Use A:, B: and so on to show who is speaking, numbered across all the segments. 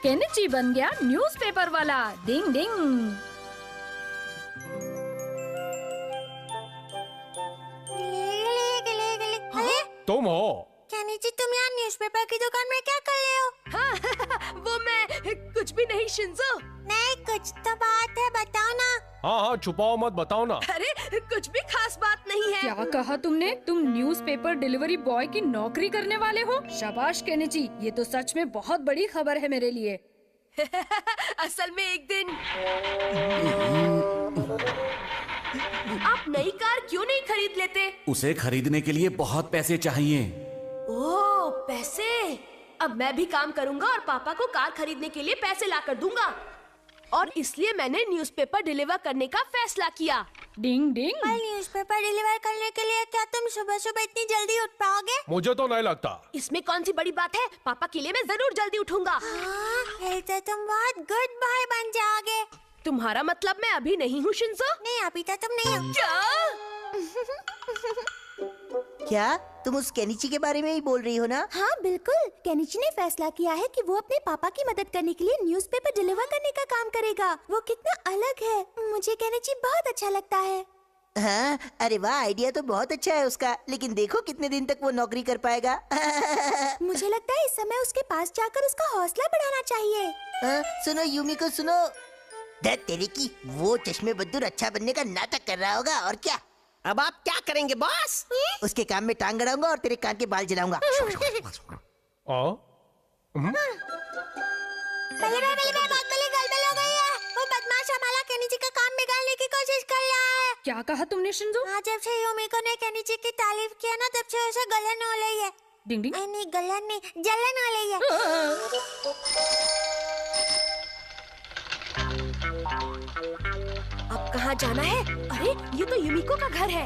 A: Kenichi बन गया newspaper वाला। डिंग डिंग।
B: तुम हो?
C: केनिची, तुम यहाँ न्यूज़पेपर की दुकान में क्या कर रहे हो?
D: हाँ, वो मैं कुछ भी नहीं शिंजो।
C: नहीं, कुछ तो बात है, बताओ ना।
B: हाँ, छुपाओ मत, बताओ ना।
D: अरे कुछ भी खास बात नहीं है।
A: क्या कहा तुमने? तुम न्यूज़पेपर डिलीवरी बॉय की नौकरी करने वाले हो? शाबाश केनिची, ये तो सच में बहुत बड़ी खबर है मेरे लिए।
D: असल में एक दिन आप नई कार क्यों नहीं खरीद लेते?
E: उसे खरीदने के लिए बहुत पैसे चाहिए।
D: ओह, पैसे। अब मैं भी काम करूंगा और पापा को कार खरीदने के लिए पैसे ला कर दूंगा। और इसलिए मैंने न्यूज़पेपर डिलीवर करने का फैसला किया।
A: डिंग डिंग।
C: पर न्यूज़पेपर डिलीवर करने के लिए क्या तुम सुबह सुबह इतनी जल्दी उठ पाओगे?
B: मुझे तो नहीं लगता।
D: इसमें कौन सी बड़ी बात है? पापा के लिए मैं जरूर जल्दी उठूंगा।
C: फिर तो तुम बहुत गुड बॉय बन जाओगे।
D: तुम्हारा मतलब मैं अभी नहीं हूँ शिंजो?
C: नहीं, अभी तो तुम नहीं हो।
D: क्या?
F: क्या तुम उस केनिची के बारे में ही बोल रही हो ना?
C: हाँ बिल्कुल, केनिची ने फैसला किया है कि वो अपने पापा की मदद करने के लिए न्यूज़पेपर डिलीवर करने का काम करेगा। वो कितना अलग है, मुझे केनिची बहुत अच्छा लगता है।
F: हाँ, अरे वाह, आइडिया तो बहुत अच्छा है उसका, लेकिन देखो कितने दिन तक वो नौकरी कर पाएगा।
C: मुझे लगता है इस समय उसके पास जाकर उसका हौसला बढ़ाना चाहिए।
F: सुनो यूमी को सुनो। दर्द तेरी की, वो चश्मे बद्दूर अच्छा बनने का नाटक कर रहा होगा और क्या।
G: अब आप क्या करेंगे बॉस?
F: उसके काम में टांग अड़ाऊंगा और तेरे कान के बाल जलाऊंगा।
C: पहले बहुत बड़ी गड़बड़ हो गई है। वो बदमाश हमारा केनिची का काम बिगाड़ने की कोशिश कर रहा है।
A: क्या कहा तुमने शिंजो?
C: हाँ, जब से यूमिको ने केनिची की तारीफ किया ना, तब से उसे गलन हो रही है।
A: डिंग डिंग।
C: नहीं, गलन नहीं, जलन हो रही है।
D: अब कहाँ जाना है? अरे ये तो युमिको का घर है।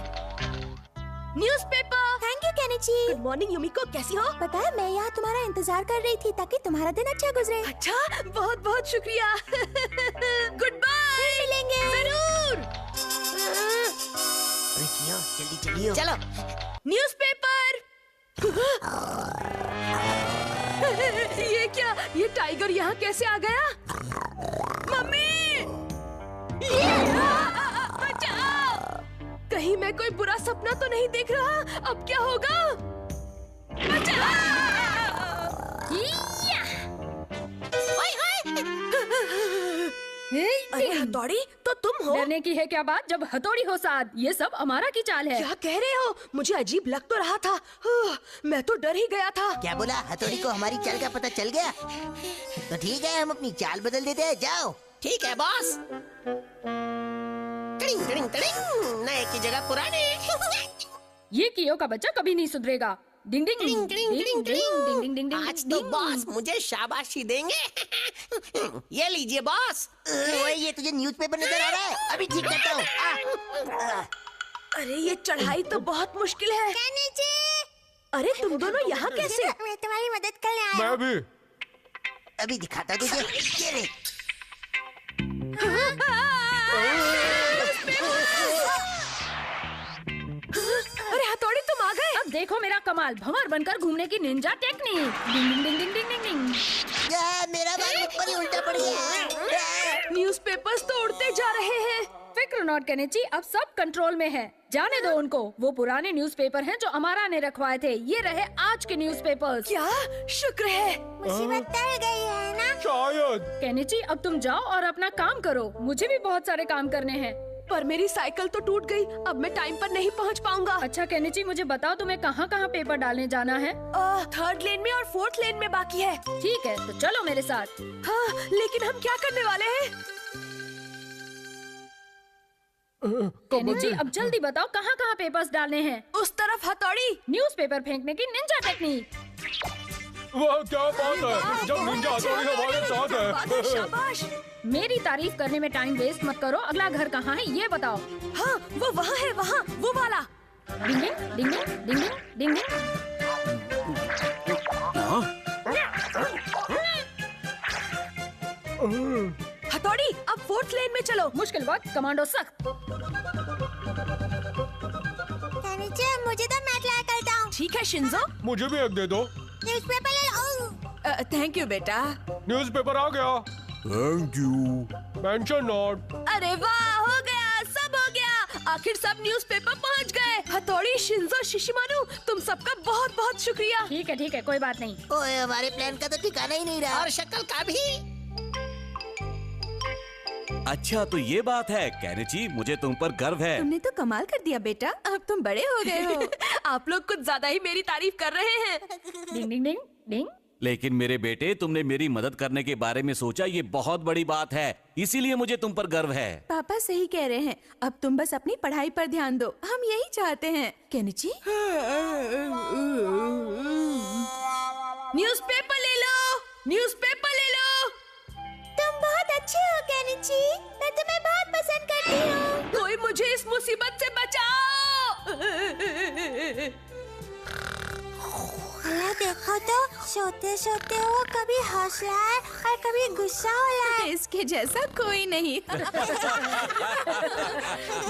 D: Newspaper.
C: Thank you Kenichi.
D: Good morning Yumiko, कैसी हो?
C: पता है, मैं यहाँ तुम्हारा इंतजार कर रही थी ताकि तुम्हारा दिन अच्छा गुजरे।
D: अच्छा, बहुत बहुत शुक्रिया। Goodbye.
C: मिलेंगे
D: जरूर।
F: जल्दी चलिए।
G: चलो।
D: न्यूज़पेपर। ये क्या? ये टाइगर यहाँ कैसे आ गया? मम्मी! बचाओ! कहीं मैं कोई बुरा सपना तो नहीं देख रहा? अब क्या होगा? बचाओ! अरे हथौड़ी, तो तुम हो?
A: डरने की है क्या बात, जब हथौड़ी हो साथ। ये सब अमारा की चाल है।
D: क्या कह रहे हो? मुझे अजीब लग तो रहा था। मैं तो डर ही गया था।
F: क्या बोला? हथौड़ी को हमारी चाल का पता चल गया? तो ठीक है, हम अपनी चाल बदल देते हैं। जाओ।
G: ठीक है बॉस। टिड़िंग टिड़िंग टिड़िंग, नए की जगह पुराने।
A: ये कियो का बच्चा कभी नहीं सुधरेगा। डिंग डिंग
G: टिड़िंग टिड़िंग टिड़िंग टिड़िंग।
A: डिंग डिंग।
G: आज तो बॉस मुझे शाबाशी देंगे। ये लीजिए बॉस।
F: ओए, ये तुझे न्यूज़पेपर नजर आ रहा है? अभी ठीक करता हूँ।
D: अरे ये चढ़ाई तो बहुत मुश्किल है।
C: केनिची!
D: अरे तुम दोनों यहाँ कैसे?
C: मैं तुम्हारी मदद करने आया
B: मैं
C: हूँ।
B: भी।
F: अभी दिखाता तुझे। ये ले।
D: अरे हथौड़ी, तुम आ गए।
A: अब देखो मेरा कमाल, भंवर बनकर घूमने की निंजा टेक्निक। डिंग डिंग डिंग डिंग डिंग डिंग।
F: मेरा बाल मुझ पर ही उल्टा पड़ गया।
D: न्यूज़पेपर्स तो उड़ते जा रहे हैं।
A: फिक्र नॉट केनिची, अब सब कंट्रोल में है। जाने दो उनको। वो पुराने न्यूज़पेपर हैं जो अमारा ने रखवाए थे। ये रहे आज के न्यूज़पेपर्स।
D: क्या? शुक्र है।
C: मुसीबत टल गई है ना?
B: शायद।
A: केनिची, अब तुम जाओ और अपना काम करो। मुझे भी बहुत सारे काम करने हैं।
D: पर मेरी साइकिल तो टूट गई। अब मैं टाइम पर नहीं पहुंच पाऊंगा।
A: अच्छा केनिची, मुझे बताओ तुम्हें कहाँ कहाँ पेपर डालने जाना है?
D: 3rd लेन में और 4th लेन में बाकी है।
A: ठीक है, तो चलो मेरे साथ।
D: हाँ, लेकिन हम क्या करने वाले हैं?
A: केनिची, अब जल्दी बताओ कहाँ कहाँ पेपर्स डालने हैं?
D: उस तरफ हथौड़ी।
A: न्यूज़पेपर फेंकने की निंजा टेक्निक।
B: वह क्या बात है, जब निंजा हथौड़ी हमारे साथ है।
D: शाबाश।
A: मेरी तारीफ करने में टाइम वेस्ट मत करो। अगला घर कहाँ है ये बताओ।
D: हाँ, वो वहाँ है, वहाँ, वो वाला।
A: डिंग डिंग डिंग डिंग डिंग डिंग।
D: हथौड़ी, अब 4th लेन में चलो।
A: मुश्किल वक्त, कमांडो सख्त।
C: केनिची, मुझे तो मैं ट्राई करता हूँ।
D: ठीक है शिंजो।
B: मुझे भी एक दे दो।
C: न्यूज़पेपर ले लो।
H: थैंक यू बेटा।
B: न्यूज़पेपर आ गया।
E: Thank you.
B: Mention note.
D: अरे वाह, हो गया, सब हो गया। आखिर सब न्यूज़पेपर पहुंच गए। हथौड़ी, शिंजो, शिशिमारू, तुम सबका बहुत बहुत शुक्रिया।
A: ठीक है, कोई बात नहीं।
F: ओए, हमारे प्लान का तो ठिकाना ही नहीं रहा।
G: और शक्ल का भी।
E: अच्छा तो ये बात है केनिची, मुझे तुम पर गर्व है।
H: तुमने तो कमाल कर दिया बेटा, अब तुम बड़े हो गए हो।
D: आप लोग कुछ ज्यादा ही मेरी तारीफ कर रहे हैं।
A: डिंग डिंग डिंग डिंग।
E: लेकिन मेरे बेटे, तुमने मेरी मदद करने के बारे में सोचा, ये बहुत बड़ी बात है, इसीलिए मुझे तुम पर गर्व है।
H: पापा सही कह रहे हैं, अब तुम बस अपनी पढ़ाई पर ध्यान दो, हम यही चाहते हैं। केनिची,
D: न्यूज़पेपर ले लो, न्यूज़पेपर ले लो।
C: तुम बहुत अच्छे हो केनिची, मैं तुम्हें बहुत पसंद करती हूँ।
D: कोई मुझे इस मुसीबत से बचाओ।
C: देखो तो, सोते सोते वो कभी हौसला है और कभी गुस्सा होला है।
H: इसके जैसा कोई नहीं।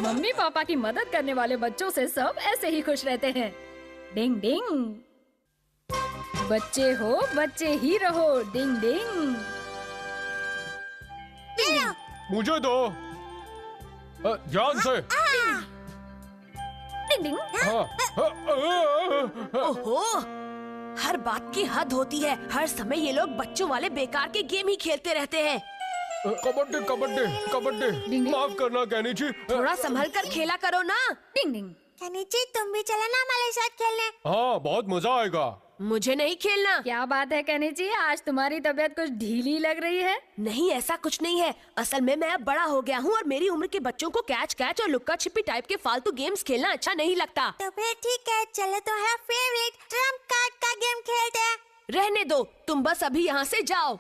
A: मम्मी पापा की मदद करने वाले बच्चों से सब ऐसे ही खुश रहते हैं। डिंग डिंग। बच्चे हो, बच्चे ही रहो। डिंग डिंग।
B: मुझे दो। ध्यान से।
A: डिंग डिंग।
D: ओहो, हर बात की हद होती है। हर समय ये लोग बच्चों वाले बेकार के गेम ही खेलते रहते हैं।
B: कबड्डी कबड्डी कबड्डी। माफ करना केनिची।
D: थोड़ा संभल कर खेला करो ना।
A: डिंग डिंग।
C: केनिची, तुम भी चलो ना हमारे साथ खेलने।
B: हाँ, बहुत मजा आएगा।
D: मुझे नहीं खेलना।
A: क्या बात है केनिची, आज तुम्हारी तबीयत कुछ ढीली लग रही है।
D: नहीं, ऐसा कुछ नहीं है। असल में मैं अब बड़ा हो गया हूँ और मेरी उम्र के बच्चों को कैच कैच और लुक्का छिपी टाइप के फालतू गेम्स खेलना अच्छा नहीं लगता।
C: तो फिर ठीक है, चलो तुम्हारा फेवरेट ट्रम्प कार्ड का गेम खेलते हैं।
D: रहने दो, तुम बस अभी यहाँ से जाओ।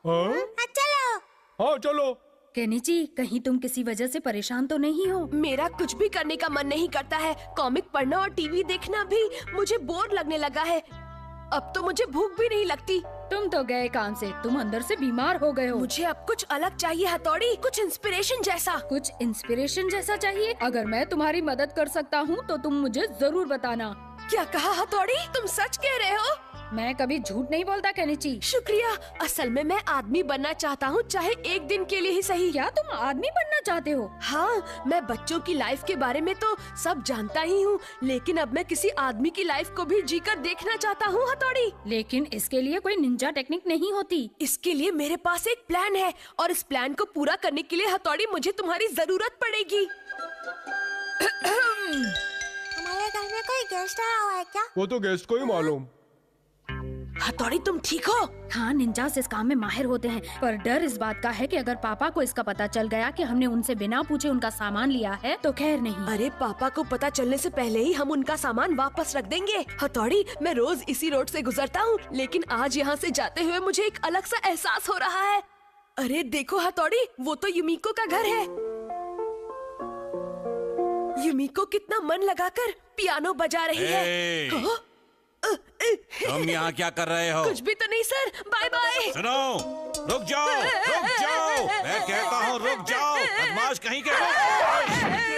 B: हाँ?
C: चलो।
B: हाँ चलो।
A: केनिची, कहीं तुम किसी वजह से परेशान तो नहीं हो?
D: मेरा कुछ भी करने का मन नहीं करता है। कॉमिक पढ़ना और टीवी देखना भी मुझे बोर लगने लगा है। अब तो मुझे भूख भी नहीं लगती।
A: तुम तो गए काम से, तुम अंदर से बीमार हो गए हो।
D: मुझे अब कुछ अलग चाहिए हथौड़ी, कुछ इंस्पिरेशन जैसा।
A: कुछ इंस्पिरेशन जैसा चाहिए? अगर मैं तुम्हारी मदद कर सकता हूँ तो तुम मुझे जरूर बताना।
D: क्या कहा हथौड़ी? तुम सच कह रहे हो?
A: मैं कभी झूठ नहीं बोलता केनिची।
D: शुक्रिया। असल में मैं आदमी बनना चाहता हूँ, चाहे एक दिन के लिए ही सही।
A: क्या तुम आदमी बनना चाहते हो?
D: हाँ, मैं बच्चों की लाइफ के बारे में तो सब जानता ही हूँ, लेकिन अब मैं किसी आदमी की लाइफ को भी जीकर देखना चाहता हूँ हथौड़ी।
A: लेकिन इसके लिए कोई निंजा टेक्निक नहीं होती।
D: इसके लिए मेरे पास एक प्लान है और इस प्लान को पूरा करने के लिए हथौड़ी मुझे तुम्हारी जरूरत पड़ेगी।
C: हमारे घर में कोई गेस्ट आया हुआ है क्या?
B: वो तो गेस्ट को ही मालूम।
D: हथौड़ी, तुम ठीक हो?
A: हाँ, निंजास इस काम में माहिर होते हैं, पर डर इस बात का है कि अगर पापा को इसका पता चल गया कि हमने उनसे बिना पूछे उनका सामान लिया है तो खैर नहीं।
D: अरे पापा को पता चलने से पहले ही हम उनका सामान वापस रख देंगे। हथौड़ी, मैं रोज इसी रोड से गुजरता हूँ, लेकिन आज यहाँ से जाते हुए मुझे एक अलग सा एहसास हो रहा है। अरे देखो हथौड़ी, वो तो युमिको का घर है। युमिको कितना मन लगाकर पियानो बजा रही है। हाँ?
E: तुम यहाँ क्या कर रहे हो?
D: कुछ भी तो नहीं सर, बाय बाय।
E: सुनो, रुक जाओ, मैं कहता हूँ रुक जाओ, बदमाश कहीं के।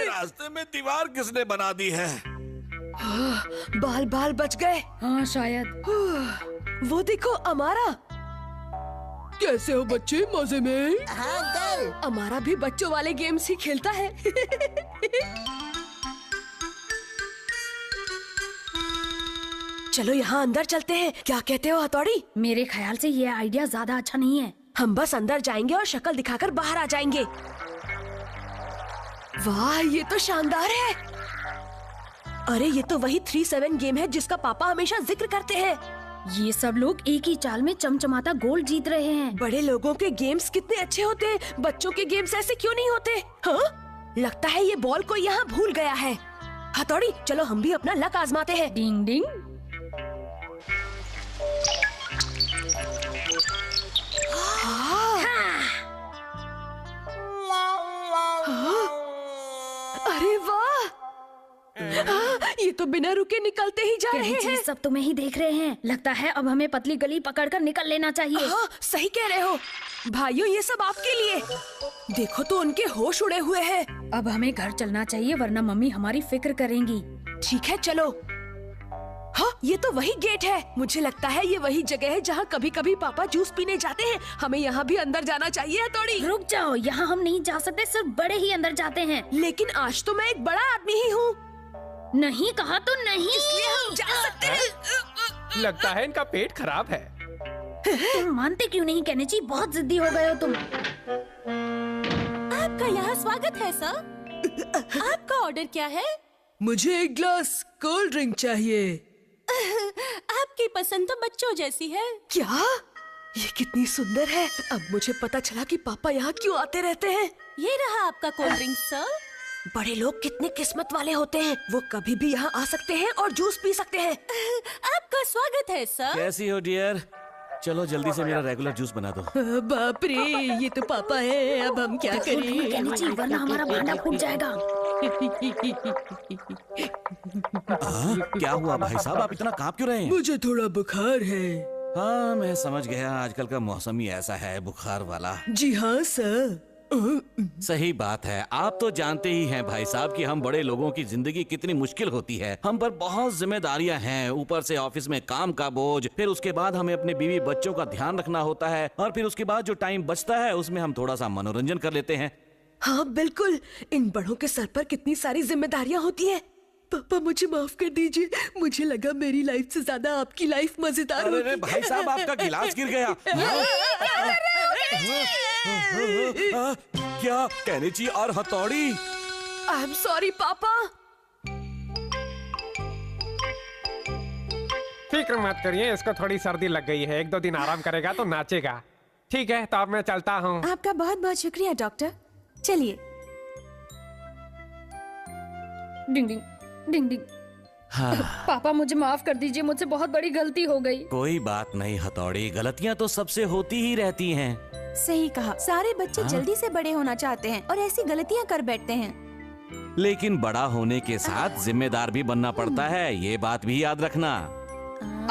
E: रास्ते में दीवार किसने बना दी है?
D: बाल बाल बच गए।
A: हाँ शायद।
D: वो देखो अमारा। कैसे हो बच्चे, मजे में?
F: हाँ अंकल।
D: अमारा भी बच्चों वाले गेम्स ही खेलता है। चलो यहाँ अंदर चलते हैं, क्या कहते हो हथौड़ी?
A: मेरे ख्याल से ये आइडिया ज्यादा अच्छा नहीं है।
D: हम बस अंदर जाएंगे और शक्ल दिखाकर बाहर आ जाएंगे। वाह, ये तो शानदार है। अरे ये तो वही 3-7 गेम है जिसका पापा हमेशा जिक्र करते हैं।
A: ये सब लोग एक ही चाल में चमचमाता गोल्ड जीत रहे हैं।
D: बड़े लोगों के गेम्स कितने अच्छे होते हैं, बच्चों के गेम्स ऐसे क्यों नहीं होते? हाँ? लगता है ये बॉल को यहाँ भूल गया है। हथौड़ी, चलो हम भी अपना लक आजमाते हैं।
A: डिंग डिंग।
D: अरे वाह, ये तो बिना रुके निकलते ही जा रहे हैं।
A: सब तुम्हें ही देख रहे हैं। लगता है अब हमें पतली गली पकड़कर निकल लेना चाहिए।
D: हाँ, सही कह रहे हो भाइयों, ये सब आपके लिए। देखो तो उनके होश उड़े हुए हैं।
A: अब हमें घर चलना चाहिए वरना मम्मी हमारी फिक्र करेंगी।
D: ठीक है चलो। हाँ, ये तो वही गेट है। मुझे लगता है ये वही जगह है जहाँ कभी कभी पापा जूस पीने जाते हैं। हमें यहाँ भी अंदर जाना चाहिए हथौड़ी।
A: रुक जाओ, यहाँ हम नहीं जा सकते, सिर्फ बड़े ही अंदर जाते हैं।
D: लेकिन आज तो मैं एक बड़ा आदमी ही हूँ।
A: नहीं कहा तो नहीं,
D: इसलिए हम जा सकते हैं।
B: लगता है इनका पेट खराब है।
A: तुम मानते क्यों नहीं केनिची? बहुत जिद्दी हो गए हो तुम।
H: आपका यहाँ स्वागत है सर। आपका ऑर्डर क्या है?
D: मुझे एक ग्लास कोल्ड ड्रिंक चाहिए।
H: आपकी पसंद तो बच्चों जैसी है।
D: क्या? ये कितनी सुंदर है। अब मुझे पता चला कि पापा यहाँ क्यों आते रहते हैं।
H: ये रहा आपका कोल्ड ड्रिंक सर।
D: बड़े लोग कितने किस्मत वाले होते हैं। वो कभी भी यहाँ आ सकते हैं और जूस पी सकते हैं।
H: आपका स्वागत है सर।
E: कैसी हो डियर? चलो जल्दी से मेरा रेगुलर जूस बना दो।
D: बाप रे, ये तो पापा है। अब हम क्या करें?
A: केनिची, वरना हमारा भांडा फूट जाएगा।
E: क्या हुआ भाई साहब, आप इतना कांप क्यों रहे हैं?
D: मुझे थोड़ा बुखार है।
E: हाँ मैं समझ गया, आजकल का मौसम ही ऐसा है, बुखार वाला।
D: जी हाँ सर।
E: सही बात है। आप तो जानते ही हैं भाई साहब कि हम बड़े लोगों की जिंदगी कितनी मुश्किल होती है। हम पर बहुत जिम्मेदारियां हैं, ऊपर से ऑफिस में काम का बोझ, फिर उसके बाद हमें अपने बीवी बच्चों का ध्यान रखना होता है, और फिर उसके बाद जो टाइम बचता है उसमें हम थोड़ा सा मनोरंजन कर लेते हैं।
D: हाँ बिल्कुल, इन बड़ों के सर पर कितनी सारी जिम्मेदारियां होती हैं। पापा मुझे माफ कर दीजिए। मुझे लगा मेरी लाइफ से ज्यादा आपकी लाइफ मजेदार होगी।
E: अरे भाई साहब, आपका गिलास गिर गया। क्या केनिची और हथौड़ी?
D: आई एम सॉरी पापा।
B: फिक्र मत करिए, इसको थोड़ी सर्दी लग गई है, 1-2 दिन आराम करेगा तो नाचेगा। ठीक है, तो अब मैं चलता हूँ।
H: आपका बहुत बहुत शुक्रिया डॉक्टर। चलिए।
A: डिंग डिंग डिंग डिंग।
E: हाँ।
A: पापा मुझे माफ कर दीजिए, मुझसे बहुत बड़ी गलती हो गई।
E: कोई बात नहीं हथौड़ी, गलतियाँ तो सबसे होती ही रहती हैं।
H: सही कहा। सारे बच्चे जल्दी से बड़े होना चाहते हैं और ऐसी गलतियां कर बैठते हैं।
E: लेकिन बड़ा होने के साथ जिम्मेदार भी बनना पड़ता है, ये बात भी याद रखना।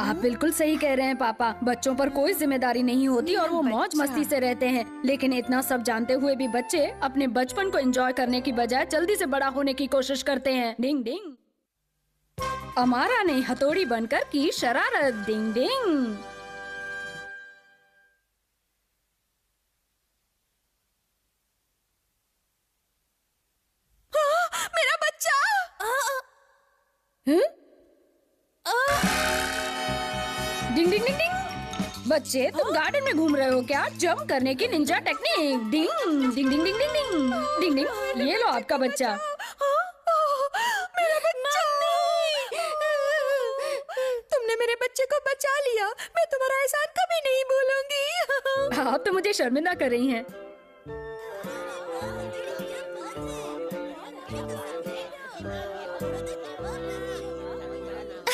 A: आप बिल्कुल सही कह रहे हैं पापा। बच्चों पर कोई जिम्मेदारी नहीं होती और वो मौज मस्ती से रहते हैं। लेकिन इतना सब जानते हुए भी बच्चे अपने बचपन को एंजॉय करने की बजाय जल्दी से बड़ा होने की कोशिश करते हैं। डिंग डिंग। अमारा ने हथौड़ी बनकर की शरारत। डिंग डिंग।
H: मेरा बच्चा।
A: डिंग डिंग डिंग डिंग। बच्चे तुम गार्डन में घूम रहे हो क्या? जंप करने की निंजा टेक्निक। डिंग डिंग डिंग डिंग डिंग डिंग डिंग डिंग। ये लो आपका बच्चा।
H: मेरा बच्चा। तुमने मेरे बच्चे को बचा लिया। मैं तुम्हारा एहसान कभी नहीं भूलूंगी।
A: आप तो मुझे शर्मिंदा कर रही हैं।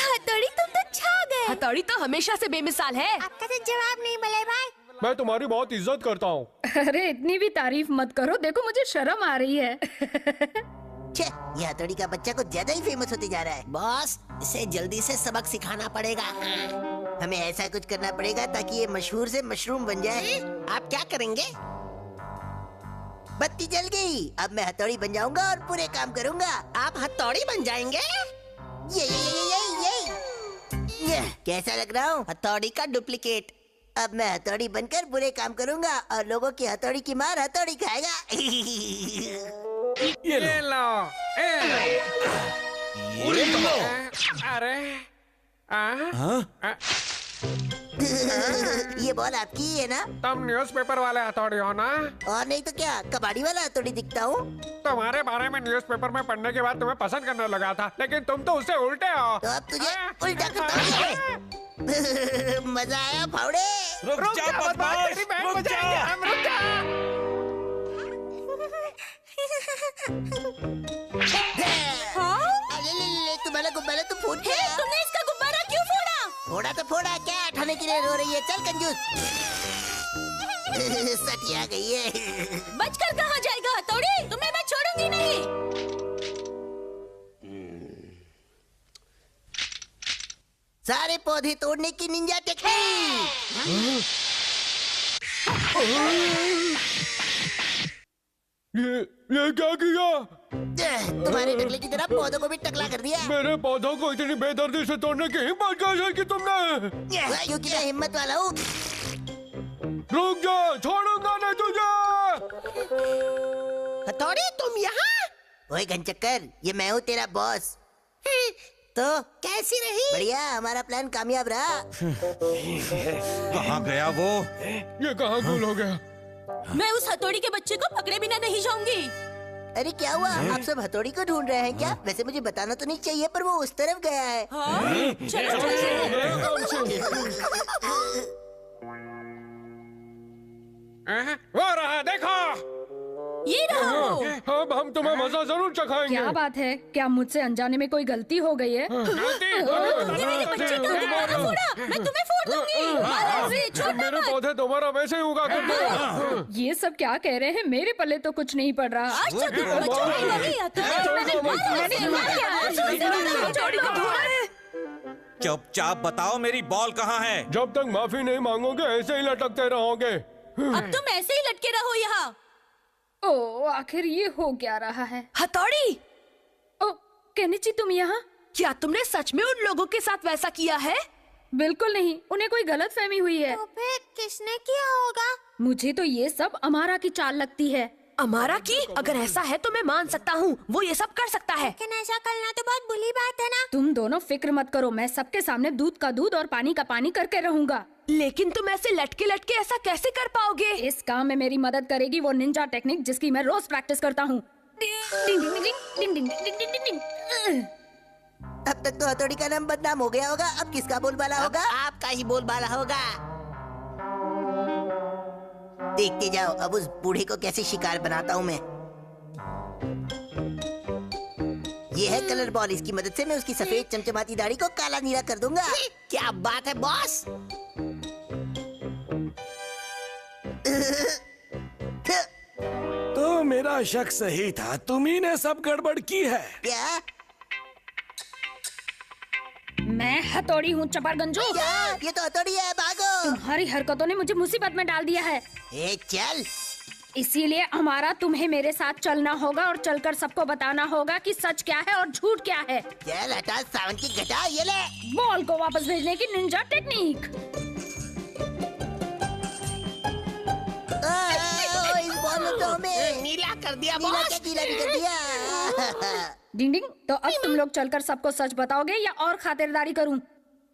C: हथौड़ी तुम तो छा गए।
D: हथौड़ी तो हमेशा से बेमिसाल है।
C: आपका तो जवाब नहीं बल्ले भाई।
B: मैं तुम्हारी बहुत इज्जत करता हूँ।
A: अरे इतनी भी तारीफ मत करो, देखो मुझे शर्म आ रही है।
F: छे, ये हथौड़ी का बच्चा कुछ ज्यादा ही फेमस होते जा रहा है।
G: बॉस, इसे जल्दी से सबक सिखाना पड़ेगा।
F: हमें ऐसा कुछ करना पड़ेगा ताकि ये मशहूर से मशरूम बन जाए।
G: आप क्या करेंगे?
F: बत्ती जल गई, अब मैं हथौड़ी बन जाऊंगा और पूरे काम करूंगा।
G: आप हथौड़ी बन जाएंगे?
F: ये कैसा लग रहा हूँ?
G: हथौड़ी का डुप्लीकेट।
F: अब मैं हथौड़ी बनकर बुरे काम करूंगा और लोगों की हथौड़ी की मार हथौड़ी खाएगा।
B: ये लो। अरे
F: ये बॉल आपकी ही है ना?
B: तुम न्यूज़पेपर वाले हथौड़ी हो ना?
F: और नहीं तो क्या, कबाड़ी वाला हथौड़ी दिखता हूँ।
B: तुम्हारे बारे में न्यूज़पेपर में पढ़ने के बाद तुम्हें पसंद करने लगा था, लेकिन तुम तो उससे उल्टे हो।
F: तो अब तुझे उल्टा करता हूँ। मजा आया फावड़े?
E: रुक जा बदमाश,
B: तेरी बैंड
E: रुक
B: बजाएंगे
E: जा।
B: हम, रुक जा।
F: ले, तुम्हारा गुब्बारा तो फूट गया।
C: तुमने इसका गुब्बारा क्यों फोड़ा?
F: फोड़ा तो फोड़ा, क्या उठाने के लिए रो रही है? चल कंजूस। सटिया गई है।
C: बचकर कहाँ जाएगा हथौड़ी? तुम्हें मैं छोड़ूंगी नहीं।
F: सारे पौधे तोड़ने की निंजा टेक्निक।
I: ये क्या किया?
F: तुम्हारे टकले की तरह पौधों को भी टकला कर दिया।
I: मेरे पौधों को इतनी बेदर्दी से तोड़ने की हिम्मत कैसे की तुमने?
F: क्योंकि मैं हिम्मत वाला हूँ।
I: रुक जा, छोड़ूंगा नहीं तुझे।
G: हथौड़ी तुम यहाँ?
F: ओए घनचक्कर, ये मैं हूँ तेरा बॉस। तो
G: कैसी रही?
F: बढ़िया, हमारा प्लान कामयाब रहा।
E: कहाँ गया वो?
I: ये कहाँ गुल हो गया?
H: मैं उस हथौड़ी के बच्चे को पकड़े बिना नहीं जाऊंगी।
F: अरे क्या हुआ? आप सब हथौड़ी को ढूंढ रहे हैं क्या? वैसे मुझे बताना तो नहीं चाहिए, पर वो उस तरफ गया है।
H: हाँ?
B: वो रहा, देखो।
H: ये रहा वो।
I: अब हम तुम्हें मजा जरूर चखाएंगे।
A: क्या बात है? क्या मुझसे अनजाने में कोई गलती हो गई है?
H: तुमने मेरे बच्चे को दोबारा फोड़ा, मैं तुम्हें फोड़ दूंगी।
I: मेरे पौधे दोबारा वैसे ही उगा करते।
A: ये सब क्या कह रहे हैं? मेरे पल्ले तो कुछ नहीं पड़ रहा।
H: आज तो तुम
E: चुपचाप बताओ मेरी बॉल कहाँ है?
I: जब तक माफी नहीं मांगोगे ऐसे ही लटकते रहोगे।
H: अब तुम ऐसे ही लटके रहो यहाँ।
A: ओ, आखिर ये हो क्या रहा है?
D: हथौड़ी,
A: ओ, केनिची तुम यहाँ?
D: क्या तुमने सच में उन लोगों के साथ वैसा किया है?
A: बिल्कुल नहीं, उन्हें कोई गलतफहमी हुई है।
C: तो फिर किसने किया होगा?
A: मुझे तो ये सब अमारा की चाल लगती है।
D: अमारा की? अगर ऐसा है तो मैं मान सकता हूँ, वो ये सब कर सकता है।
C: लेकिन ऐसा करना तो बहुत बुरी बात है ना।
A: तुम दोनों फिक्र मत करो, मैं सबके सामने दूध का दूध और पानी का पानी करके रहूंगा।
D: लेकिन तुम ऐसे लटके लटके ऐसा कैसे कर पाओगे?
A: इस काम में मेरी मदद करेगी वो निंजा टेक्निक जिसकी मैं रोज प्रैक्टिस करता हूँ।
F: अब तक तो हथौड़ी का नाम बदनाम हो गया होगा, अब किसका बोलबाला होगा?
G: आपका ही बोलबाला होगा।
F: देखते जाओ, अब उस बूढ़े को कैसे शिकार बनाता हूँ मैं। ये है कलर बॉल, इसकी मदद से मैं उसकी सफेद चमचमाती दाढ़ी को काला नीला कर दूंगा।
G: क्या बात है बॉस?
E: तो मेरा शक सही था, तुम्ही ने सब गड़बड़ की है।
F: क्या?
A: मैं हथौड़ी हूँ चपरगंजो।
F: क्या? ये तो हथौड़ी है, भागो।
A: तुम्हारी हरकतों ने मुझे मुसीबत में डाल दिया है।
F: ए चल।
A: इसीलिए हमारा तुम्हें मेरे साथ चलना होगा और चलकर सबको बताना होगा कि सच क्या है और झूठ क्या है।
F: चल हटा सावन की घटा, ये ले।
A: बॉल को वापस भेजने की निंजा टेक्निक।
F: इस बॉल ने तो हमें
G: नीला कर दिया
F: नीला
G: बॉस।
F: क्या गीला भी कर दिया।
A: डिंग डिंग, तो अब तुम लोग चलकर सबको सच बताओगे या और खातिरदारी करूं?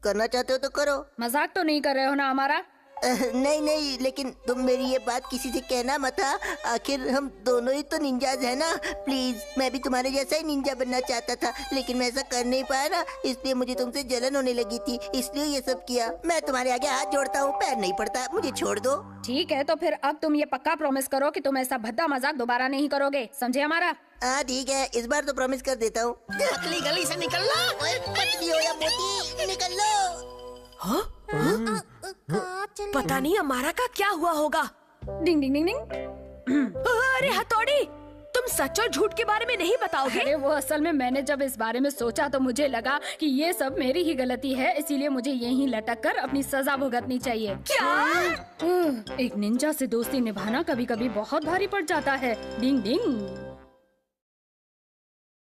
F: करना चाहते हो तो करो।
A: मजाक तो नहीं कर रहे हो ना हमारा?
F: नहीं नहीं, लेकिन तुम मेरी ये बात किसी से कहना मत। आखिर हम दोनों ही तो निंजाज है ना। प्लीज, मैं भी तुम्हारे जैसा ही निंजा बनना चाहता था, लेकिन मैं ऐसा कर नहीं पाया ना, इसलिए मुझे तुमसे जलन होने लगी थी, इसलिए ये सब किया। मैं तुम्हारे आगे हाथ जोड़ता हूँ, पैर नहीं पड़ता, मुझे छोड़ दो।
A: ठीक है, तो फिर अब तुम ये पक्का प्रॉमिस करो कि तुम ऐसा भद्दा मजाक दोबारा नहीं करोगे, समझे हमारा?
F: हाँ ठीक है, इस बार तो प्रॉमिस कर देता हूँ।
G: पतली गली से निकल लो।
F: पतली हो या मोटी, निकल लो।
D: हाँ? पता नहीं हमारा का क्या हुआ होगा।
A: डिंग डिंग डिंग डिंग।
D: अरे हथौड़ी, तुम सच और झूठ के बारे में नहीं बताओगे?
A: अरे वो असल में मैंने जब इस बारे में सोचा तो मुझे लगा कि ये सब मेरी ही गलती है, इसीलिए मुझे यहीं लटक कर अपनी सजा भुगतनी चाहिए।
D: क्या?
A: एक निंजा से दोस्ती निभाना कभी कभी बहुत भारी पड़ जाता है। डिंग डिंग।